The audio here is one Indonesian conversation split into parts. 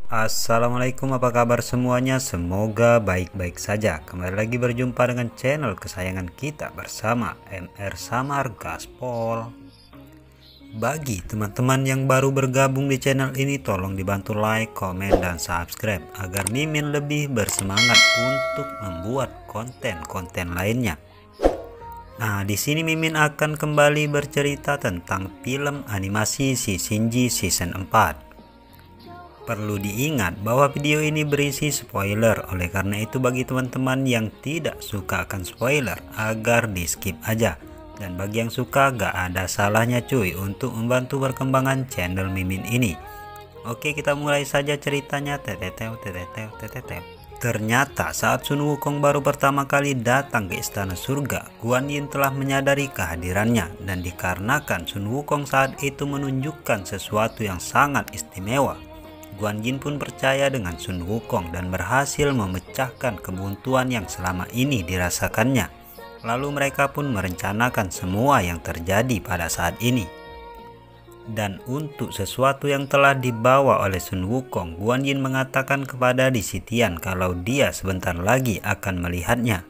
Assalamualaikum, apa kabar semuanya? Semoga baik-baik saja. Kembali lagi berjumpa dengan channel kesayangan kita bersama MR Samar Gaspol. Bagi teman-teman yang baru bergabung di channel ini, tolong dibantu like, komen, dan subscribe agar Mimin lebih bersemangat untuk membuat konten-konten lainnya. Nah, di sini Mimin akan kembali bercerita tentang film animasi si Shinji Season 4. Perlu diingat bahwa video ini berisi spoiler, oleh karena itu bagi teman-teman yang tidak suka akan spoiler agar di skip aja. Dan bagi yang suka gak ada salahnya cuy untuk membantu perkembangan channel Mimin ini. Oke, kita mulai saja ceritanya. Ternyata saat Sun Wukong baru pertama kali datang ke istana surga, Guan Yin telah menyadari kehadirannya. Dan dikarenakan Sun Wukong saat itu menunjukkan sesuatu yang sangat istimewa, Guan Yin pun percaya dengan Sun Wukong dan berhasil memecahkan kebuntuan yang selama ini dirasakannya. Lalu mereka pun merencanakan semua yang terjadi pada saat ini. Dan untuk sesuatu yang telah dibawa oleh Sun Wukong, Guan Yin mengatakan kepada Di Sitian kalau dia sebentar lagi akan melihatnya.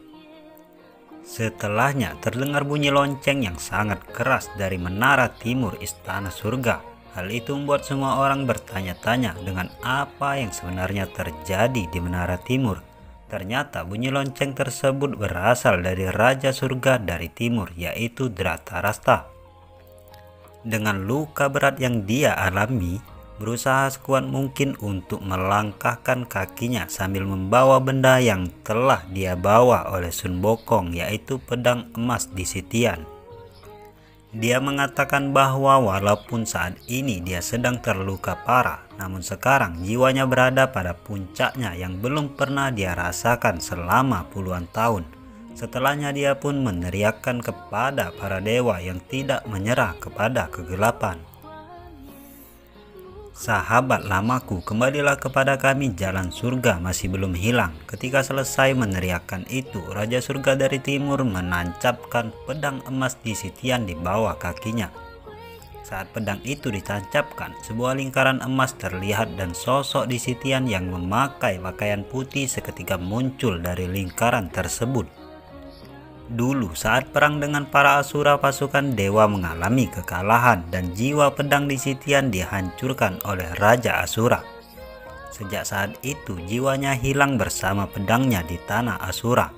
Setelahnya terdengar bunyi lonceng yang sangat keras dari menara timur istana surga. Hal itu membuat semua orang bertanya-tanya dengan apa yang sebenarnya terjadi di menara timur. Ternyata bunyi lonceng tersebut berasal dari Raja Surga dari timur, yaitu Dhratarashta. Dengan luka berat yang dia alami, berusaha sekuat mungkin untuk melangkahkan kakinya sambil membawa benda yang telah dia bawa oleh Sun Wukong, yaitu pedang emas Di Sitian. Dia mengatakan bahwa walaupun saat ini dia sedang terluka parah, namun sekarang jiwanya berada pada puncaknya yang belum pernah dia rasakan selama puluhan tahun. Setelahnya dia pun meneriakkan kepada para dewa yang tidak menyerah kepada kegelapan. Sahabat lamaku, kembalilah kepada kami, jalan surga masih belum hilang. Ketika selesai meneriakkan itu, Raja Surga dari timur menancapkan pedang emas Di Sitian di bawah kakinya. Saat pedang itu ditancapkan, sebuah lingkaran emas terlihat dan sosok Di Sitian yang memakai pakaian putih seketika muncul dari lingkaran tersebut. Dulu saat perang dengan para asura, pasukan dewa mengalami kekalahan dan jiwa pedang Di Sitian dihancurkan oleh Raja Asura. Sejak saat itu jiwanya hilang bersama pedangnya di tanah Asura.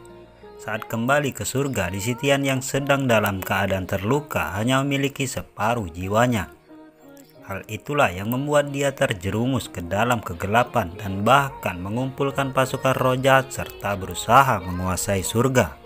Saat kembali ke surga, Di Sitian yang sedang dalam keadaan terluka hanya memiliki separuh jiwanya. Hal itulah yang membuat dia terjerumus ke dalam kegelapan dan bahkan mengumpulkan pasukan roh jahat serta berusaha menguasai surga.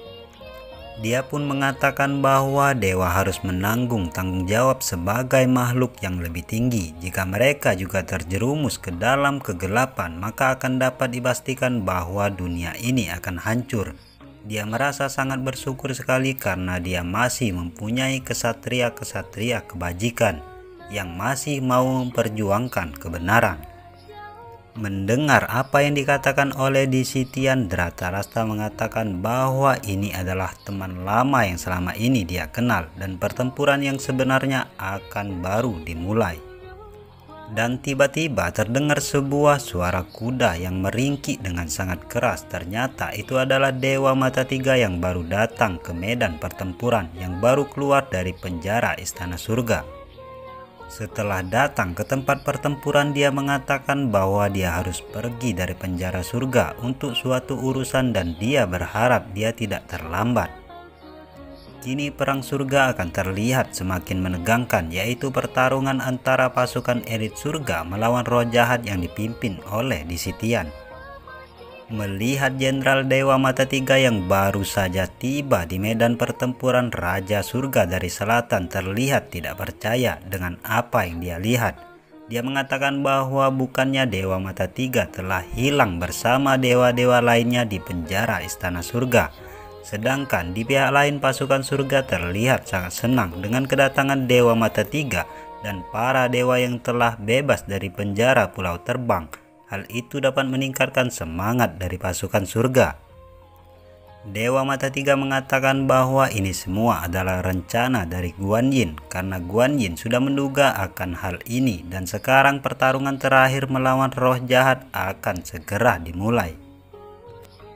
Dia pun mengatakan bahwa dewa harus menanggung tanggung jawab sebagai makhluk yang lebih tinggi. Jika mereka juga terjerumus ke dalam kegelapan, maka akan dapat dipastikan bahwa dunia ini akan hancur. Dia merasa sangat bersyukur sekali karena dia masih mempunyai kesatria-kesatria kebajikan yang masih mau memperjuangkan kebenaran. Mendengar apa yang dikatakan oleh Di Sitian, Dhratarashta mengatakan bahwa ini adalah teman lama yang selama ini dia kenal dan pertempuran yang sebenarnya akan baru dimulai. Dan tiba-tiba terdengar sebuah suara kuda yang meringkik dengan sangat keras. Ternyata itu adalah Dewa Mata Tiga yang baru datang ke medan pertempuran, yang baru keluar dari penjara istana surga. Setelah datang ke tempat pertempuran, dia mengatakan bahwa dia harus pergi dari penjara surga untuk suatu urusan dan dia berharap dia tidak terlambat. Kini perang surga akan terlihat semakin menegangkan, yaitu pertarungan antara pasukan elit surga melawan roh jahat yang dipimpin oleh Di Sitian. Melihat Jenderal Dewa Mata Tiga yang baru saja tiba di medan pertempuran, Raja Surga dari Selatan terlihat tidak percaya dengan apa yang dia lihat. Dia mengatakan bahwa bukannya Dewa Mata Tiga telah hilang bersama dewa-dewa lainnya di penjara istana surga. Sedangkan di pihak lain pasukan surga terlihat sangat senang dengan kedatangan Dewa Mata Tiga dan para dewa yang telah bebas dari penjara Pulau Terbang. Hal itu dapat meningkatkan semangat dari pasukan surga. Dewa Mata Tiga mengatakan bahwa ini semua adalah rencana dari Guan Yin karena Guan Yin sudah menduga akan hal ini dan sekarang pertarungan terakhir melawan roh jahat akan segera dimulai.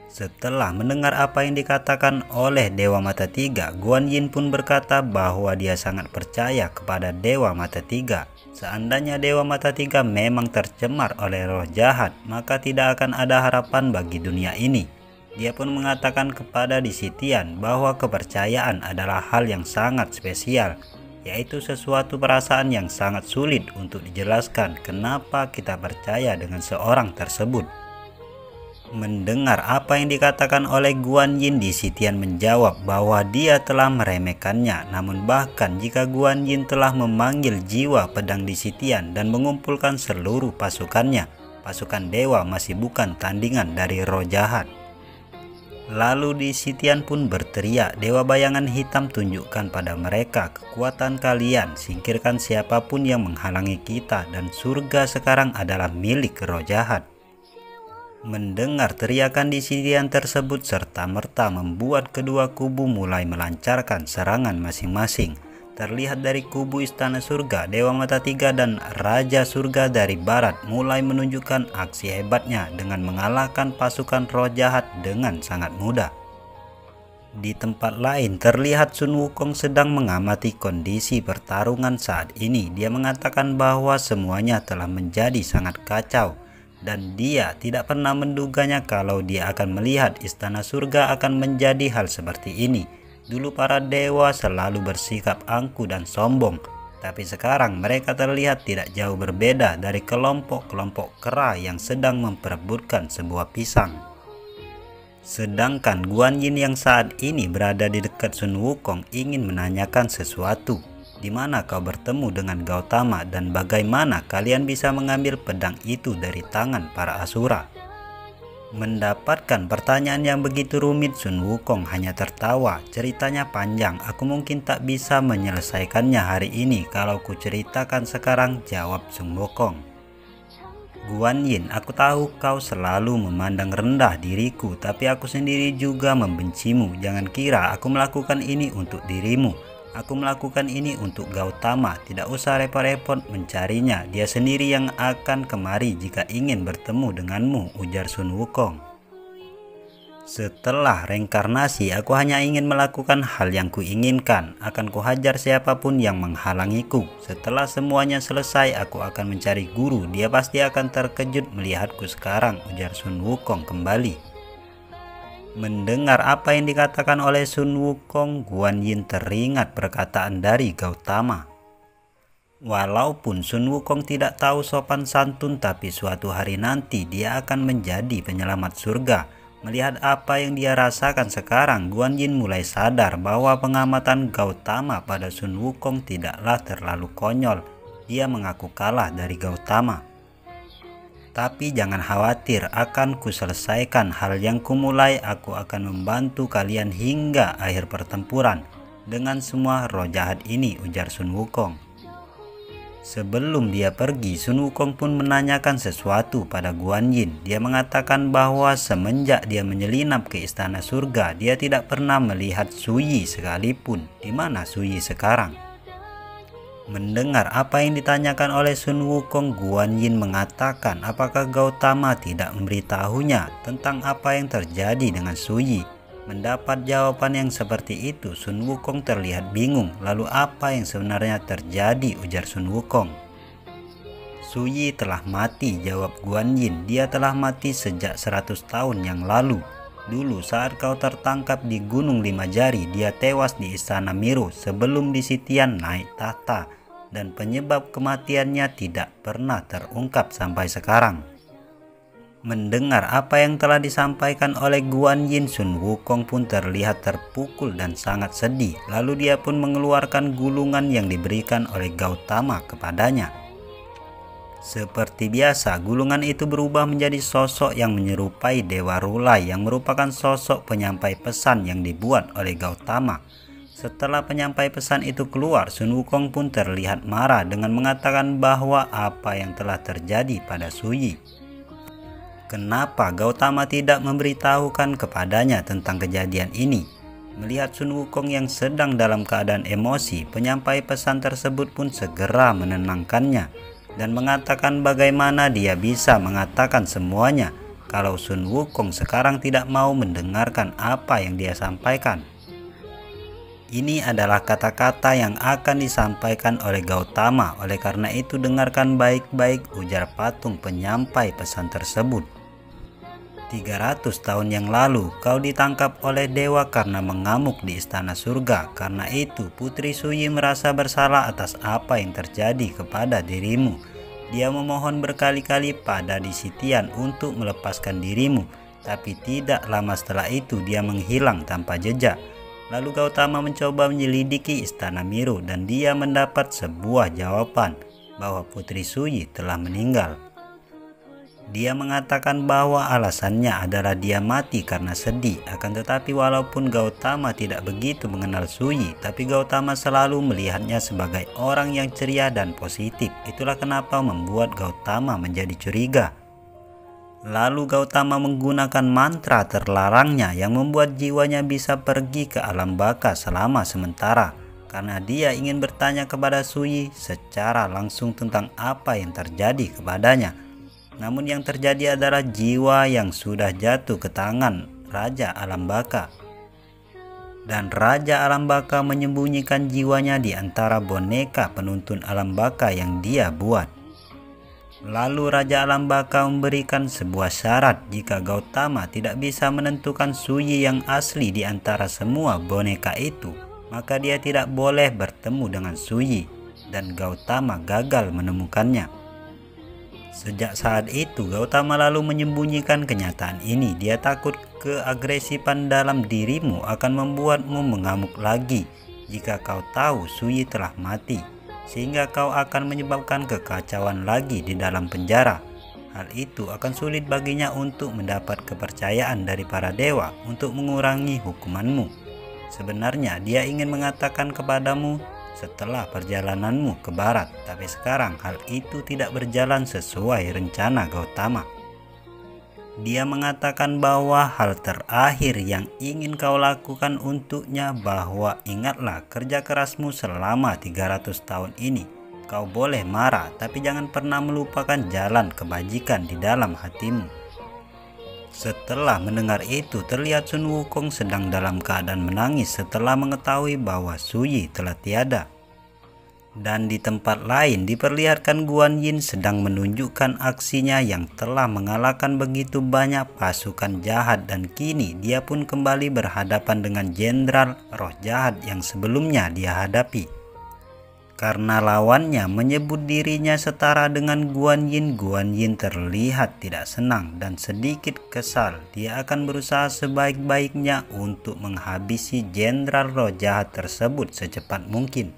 Setelah mendengar apa yang dikatakan oleh Dewa Mata Tiga, Guan Yin pun berkata bahwa dia sangat percaya kepada Dewa Mata Tiga. Seandainya Dewa Mata Tiga memang tercemar oleh roh jahat, maka tidak akan ada harapan bagi dunia ini. Dia pun mengatakan kepada Di Sitian bahwa kepercayaan adalah hal yang sangat spesial, yaitu sesuatu perasaan yang sangat sulit untuk dijelaskan kenapa kita percaya dengan seorang tersebut. Mendengar apa yang dikatakan oleh Guan Yin, Di Sitian menjawab bahwa dia telah meremehkannya. Namun bahkan jika Guan Yin telah memanggil jiwa pedang Di Sitian dan mengumpulkan seluruh pasukannya, pasukan dewa masih bukan tandingan dari roh jahat. Lalu Di Sitian pun berteriak, "Dewa bayangan hitam, tunjukkan pada mereka kekuatan kalian, singkirkan siapapun yang menghalangi kita, dan surga sekarang adalah milik roh jahat." Mendengar teriakan Di Sitian tersebut serta-merta membuat kedua kubu mulai melancarkan serangan masing-masing. Terlihat dari kubu Istana Surga, Dewa Mata Tiga dan Raja Surga dari Barat mulai menunjukkan aksi hebatnya dengan mengalahkan pasukan roh jahat dengan sangat mudah. Di tempat lain terlihat Sun Wukong sedang mengamati kondisi pertarungan saat ini. Dia mengatakan bahwa semuanya telah menjadi sangat kacau dan dia tidak pernah menduganya kalau dia akan melihat Istana Surga akan menjadi hal seperti ini. Dulu para dewa selalu bersikap angkuh dan sombong, tapi sekarang mereka terlihat tidak jauh berbeda dari kelompok-kelompok kera yang sedang memperebutkan sebuah pisang. Sedangkan Guan Yin yang saat ini berada di dekat Sun Wukong ingin menanyakan sesuatu. Di mana kau bertemu dengan Gautama dan bagaimana kalian bisa mengambil pedang itu dari tangan para Asura? Mendapatkan pertanyaan yang begitu rumit, Sun Wukong hanya tertawa. Ceritanya panjang, aku mungkin tak bisa menyelesaikannya hari ini kalau ku ceritakan sekarang, jawab Sun Wukong. Guan Yin, aku tahu kau selalu memandang rendah diriku, tapi aku sendiri juga membencimu. Jangan kira aku melakukan ini untuk dirimu. Aku melakukan ini untuk Gautama, tidak usah repot-repot mencarinya, dia sendiri yang akan kemari jika ingin bertemu denganmu, ujar Sun Wukong. Setelah reinkarnasi, aku hanya ingin melakukan hal yang kuinginkan, akan kuhajar siapapun yang menghalangiku. Setelah semuanya selesai, aku akan mencari guru, dia pasti akan terkejut melihatku sekarang, ujar Sun Wukong kembali. Mendengar apa yang dikatakan oleh Sun Wukong, Guan Yin teringat perkataan dari Gautama. Walaupun Sun Wukong tidak tahu sopan santun, tapi suatu hari nanti dia akan menjadi penyelamat surga. Melihat apa yang dia rasakan sekarang, Guan Yin mulai sadar bahwa pengamatan Gautama pada Sun Wukong tidaklah terlalu konyol. Dia mengaku kalah dari Gautama. Tapi jangan khawatir, akan kuselesaikan hal yang kumulai. Aku akan membantu kalian hingga akhir pertempuran dengan semua roh jahat ini, ujar Sun Wukong. Sebelum dia pergi, Sun Wukong pun menanyakan sesuatu pada Guan Yin. Dia mengatakan bahwa semenjak dia menyelinap ke Istana Surga, dia tidak pernah melihat Su Yi sekalipun. Di mana Su Yi sekarang? Mendengar apa yang ditanyakan oleh Sun Wukong, Guan Yin mengatakan apakah Gautama tidak memberitahunya tentang apa yang terjadi dengan Su Yi. Mendapat jawaban yang seperti itu, Sun Wukong terlihat bingung. Lalu apa yang sebenarnya terjadi, ujar Sun Wukong. Su Yi telah mati, jawab Guan Yin. Dia telah mati sejak 100 tahun yang lalu. Dulu saat kau tertangkap di Gunung Lima Jari, dia tewas di Istana Miru sebelum Di Sitian naik tahta. Dan penyebab kematiannya tidak pernah terungkap sampai sekarang. Mendengar apa yang telah disampaikan oleh Guan Yin, Sun Wukong pun terlihat terpukul dan sangat sedih. Lalu dia pun mengeluarkan gulungan yang diberikan oleh Gautama kepadanya. Seperti biasa, gulungan itu berubah menjadi sosok yang menyerupai Dewa Rulai yang merupakan sosok penyampai pesan yang dibuat oleh Gautama. Setelah penyampai pesan itu keluar, Sun Wukong pun terlihat marah dengan mengatakan bahwa apa yang telah terjadi pada Su Yi. Kenapa Gautama tidak memberitahukan kepadanya tentang kejadian ini? Melihat Sun Wukong yang sedang dalam keadaan emosi, penyampai pesan tersebut pun segera menenangkannya dan mengatakan bagaimana dia bisa mengatakan semuanya kalau Sun Wukong sekarang tidak mau mendengarkan apa yang dia sampaikan. Ini adalah kata-kata yang akan disampaikan oleh Gautama, oleh karena itu dengarkan baik-baik, ujar patung penyampai pesan tersebut. 300 tahun yang lalu kau ditangkap oleh dewa karena mengamuk di istana surga. Karena itu Putri Suyi merasa bersalah atas apa yang terjadi kepada dirimu. Dia memohon berkali-kali pada Disitian untuk melepaskan dirimu, tapi tidak lama setelah itu dia menghilang tanpa jejak. Lalu Gautama mencoba menyelidiki istana Miru dan dia mendapat sebuah jawaban bahwa Putri Suyi telah meninggal. Dia mengatakan bahwa alasannya adalah dia mati karena sedih. Akan tetapi walaupun Gautama tidak begitu mengenal Suyi, tapi Gautama selalu melihatnya sebagai orang yang ceria dan positif. Itulah kenapa membuat Gautama menjadi curiga. Lalu Gautama menggunakan mantra terlarangnya yang membuat jiwanya bisa pergi ke alam baka selama sementara. Karena dia ingin bertanya kepada Suyi secara langsung tentang apa yang terjadi kepadanya. Namun yang terjadi adalah jiwa yang sudah jatuh ke tangan Raja Alam Baka. Dan Raja Alam Baka menyembunyikan jiwanya di antara boneka penuntun Alam Baka yang dia buat. Lalu Raja Alam Baka memberikan sebuah syarat jika Gautama tidak bisa menentukan Suyi yang asli di antara semua boneka itu, maka dia tidak boleh bertemu dengan Suyi dan Gautama gagal menemukannya. Sejak saat itu Gautama lalu menyembunyikan kenyataan ini. Dia takut keagresifan dalam dirimu akan membuatmu mengamuk lagi jika kau tahu Suyi telah mati, sehingga kau akan menyebabkan kekacauan lagi di dalam penjara. Hal itu akan sulit baginya untuk mendapat kepercayaan dari para dewa untuk mengurangi hukumanmu. Sebenarnya dia ingin mengatakan kepadamu setelah perjalananmu ke barat, tapi sekarang hal itu tidak berjalan sesuai rencana Gautama. Dia mengatakan bahwa hal terakhir yang ingin kau lakukan untuknya bahwa ingatlah kerja kerasmu selama 300 tahun ini. Kau boleh marah, tapi jangan pernah melupakan jalan kebajikan di dalam hatimu. Setelah mendengar itu, terlihat Sun Wukong sedang dalam keadaan menangis setelah mengetahui bahwa Suyi telah tiada. Dan di tempat lain diperlihatkan Guan Yin sedang menunjukkan aksinya yang telah mengalahkan begitu banyak pasukan jahat, dan kini dia pun kembali berhadapan dengan jenderal roh jahat yang sebelumnya dia hadapi. Karena lawannya menyebut dirinya setara dengan Guan Yin terlihat tidak senang dan sedikit kesal. Dia akan berusaha sebaik-baiknya untuk menghabisi jenderal roh jahat tersebut secepat mungkin.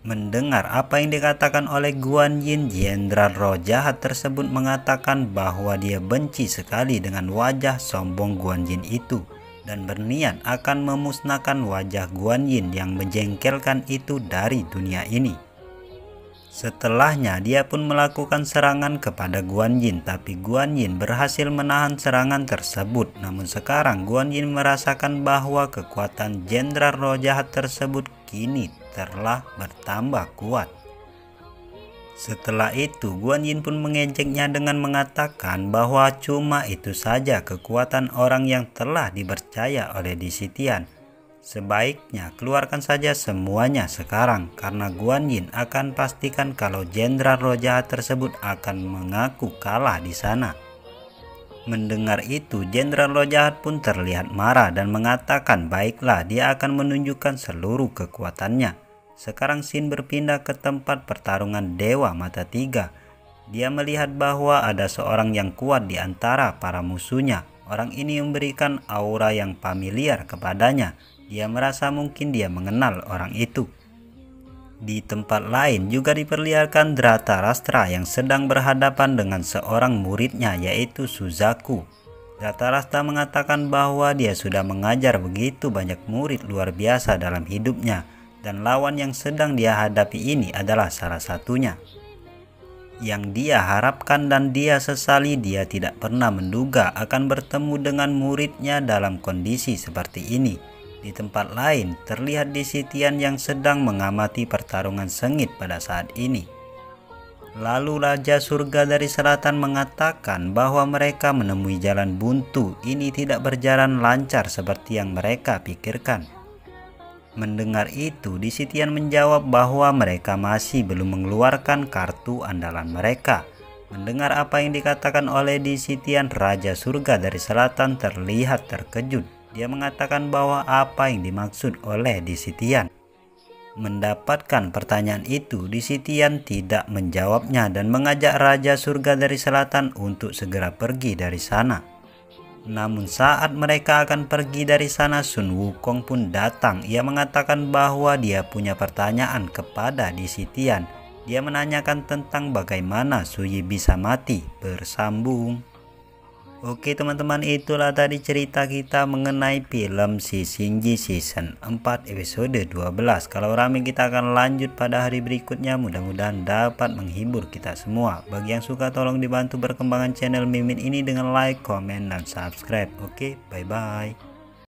Mendengar apa yang dikatakan oleh Guan Yin, jenderal roh jahat tersebut mengatakan bahwa dia benci sekali dengan wajah sombong Guan Yin itu dan berniat akan memusnahkan wajah Guan Yin yang menjengkelkan itu dari dunia ini. Setelahnya dia pun melakukan serangan kepada Guan Yin, tapi Guan Yin berhasil menahan serangan tersebut. Namun sekarang Guan Yin merasakan bahwa kekuatan jenderal roh jahat tersebut kini telah bertambah kuat. Setelah itu Guan Yin pun mengejeknya dengan mengatakan bahwa cuma itu saja kekuatan orang yang telah dipercaya oleh Disitian. Sebaiknya keluarkan saja semuanya sekarang, karena Guan Yin akan pastikan kalau jenderal roh jahat tersebut akan mengaku kalah di sana. Mendengar itu jenderal roh jahat pun terlihat marah dan mengatakan baiklah, dia akan menunjukkan seluruh kekuatannya. Sekarang Sin berpindah ke tempat pertarungan Dewa Mata Tiga. Dia melihat bahwa ada seorang yang kuat di antara para musuhnya. Orang ini memberikan aura yang familiar kepadanya. Dia merasa mungkin dia mengenal orang itu. Di tempat lain juga diperlihatkan Dhritarashtra yang sedang berhadapan dengan seorang muridnya, yaitu Suzaku. Dhritarashtra mengatakan bahwa dia sudah mengajar begitu banyak murid luar biasa dalam hidupnya, dan lawan yang sedang dia hadapi ini adalah salah satunya. yang dia harapkan dan dia sesali. Dia tidak pernah menduga akan bertemu dengan muridnya dalam kondisi seperti ini. Di tempat lain terlihat Di Sitian yang sedang mengamati pertarungan sengit pada saat ini. Lalu Raja Surga dari Selatan mengatakan bahwa mereka menemui jalan buntu. Ini tidak berjalan lancar seperti yang mereka pikirkan. Mendengar itu, Di Sitian menjawab bahwa mereka masih belum mengeluarkan kartu andalan mereka. Mendengar apa yang dikatakan oleh Di Sitian, Raja Surga dari Selatan terlihat terkejut. Dia mengatakan bahwa apa yang dimaksud oleh Di Sitian. Mendapatkan pertanyaan itu, Di Sitian tidak menjawabnya dan mengajak Raja Surga dari Selatan untuk segera pergi dari sana. Namun saat mereka akan pergi dari sana, Sun Wukong pun datang. Ia mengatakan bahwa dia punya pertanyaan kepada Di Sitian. Dia menanyakan tentang bagaimana Su Yi bisa mati. Bersambung. Oke teman-teman, itulah tadi cerita kita mengenai film Si Shinji Season 4 episode 12. Kalau rame kita akan lanjut pada hari berikutnya. Mudah-mudahan dapat menghibur kita semua. Bagi yang suka tolong dibantu perkembangan channel Mimin ini dengan like, komen, dan subscribe. Oke, bye-bye.